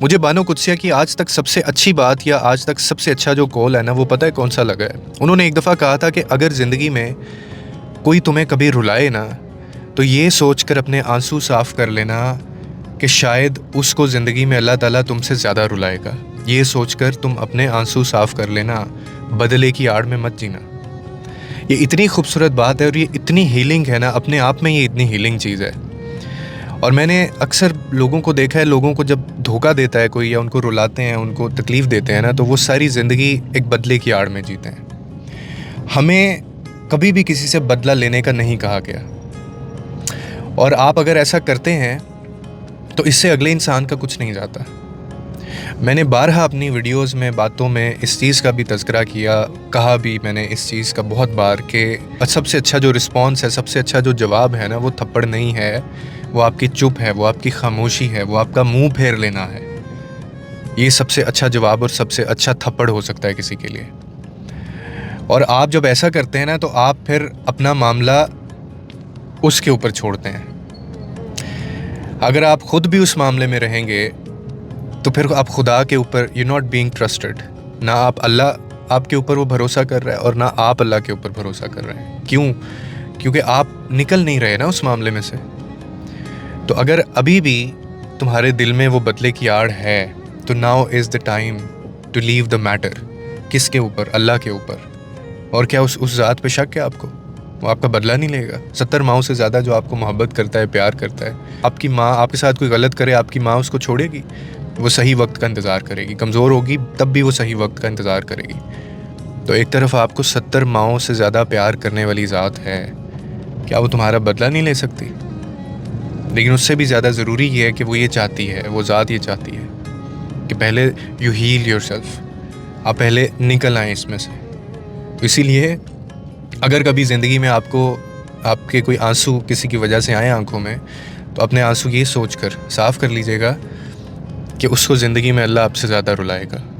مجھے بانو قدسیہ کی آج تک سب سے اچھی بات یا آج تک سب سے اچھا جو قول ہے نا، وہ پتہ ہے کون سا لگا ہے؟ انہوں نے ایک دفعہ کہا تھا کہ اگر زندگی میں کوئی تمہیں کبھی رلائے نا، تو یہ سوچ کر اپنے آنسو صاف کر لینا کہ شاید اس کو زندگی میں اللہ تعالیٰ تم سے زیادہ رلائے گا۔ یہ سوچ کر تم اپنے آنسو صاف کر لینا، بدلے کی آڑ میں مت جینا۔ یہ اتنی خوبصورت بات ہے اور یہ اتنی ہیلنگ ہے نا، اپنے آپ میں یہ اتنی ہیلنگ چیز ہے۔ اور میں نے اکثر لوگوں کو دیکھا ہے، لوگوں کو جب دھوکہ دیتا ہے کوئی یا ان کو رلاتے ہیں، ان کو تکلیف دیتے ہیں نا، تو وہ ساری زندگی ایک بدلے کی آڑ میں جیتے ہیں۔ ہمیں کبھی بھی کسی سے بدلہ لینے کا نہیں کہا گیا، اور آپ اگر ایسا کرتے ہیں تو اس سے اگلے انسان کا کچھ نہیں جاتا۔ میں نے بارہا اپنی ویڈیوز میں، باتوں میں اس چیز کا بھی تذکرہ کیا، کہا بھی میں نے اس چیز کا بہت بار کہ سب سے اچھا جو رسپانس ہے، سب سے اچھا جو جواب ہے نا، وہ تھپڑ نہیں ہے، وہ آپ کی چپ ہے، وہ آپ کی خاموشی ہے، وہ آپ کا منہ پھیر لینا ہے۔ یہ سب سے اچھا جواب اور سب سے اچھا تھپڑ ہو سکتا ہے کسی کے لیے۔ اور آپ جب ایسا کرتے ہیں نا، تو آپ پھر اپنا معاملہ اس کے اوپر چھوڑتے ہیں۔ اگر آپ خود بھی اس معاملے میں رہیں گے تو پھر آپ خدا کے اوپر یو ناٹ بینگ ٹرسٹڈ، نہ آپ اللہ آپ کے اوپر وہ بھروسہ کر رہا ہے اور نہ آپ اللہ کے اوپر بھروسہ کر رہے ہیں۔ کیوں؟ کیونکہ آپ نکل نہیں رہے نا اس معاملے میں سے۔ تو اگر ابھی بھی تمہارے دل میں وہ بدلے کی آڑ ہے تو now is the time to leave the matter. کس کے اوپر؟ اللہ کے اوپر۔ اور کیا اس ذات پہ شک ہے آپ کو؟ وہ آپ کا بدلہ نہیں لے گا؟ 70 ماؤں سے زیادہ جو آپ کو محبت کرتا ہے، پیار کرتا ہے۔ آپ کی ماں آپ کے ساتھ کوئی غلط کرے، آپ کی ماں اس کو چھوڑے گی؟ وہ صحیح وقت کا انتظار کرے گی، کمزور ہوگی تب بھی وہ صحیح وقت کا انتظار کرے گی۔ تو ایک طرف آپ کو 70 ماؤں سے زیادہ پیار کرنے والی ذات ہے، کیا وہ تمہارا بدلہ نہیں لے سکتی؟ لیکن اس سے بھی زیادہ ضروری یہ ہے کہ وہ یہ چاہتی ہے، وہ ذات یہ چاہتی ہے کہ پہلے یو ہیل یور سیلف، آپ پہلے نکل آئیں اس میں سے۔ تو اسی لیے اگر کبھی زندگی میں آپ کے کوئی آنسو کسی کی وجہ سے آئیں آنکھوں میں، تو اپنے آنسو یہ سوچ کر صاف کر لیجیے گا کہ اس کو زندگی میں اللہ آپ سے زیادہ رلائے گا۔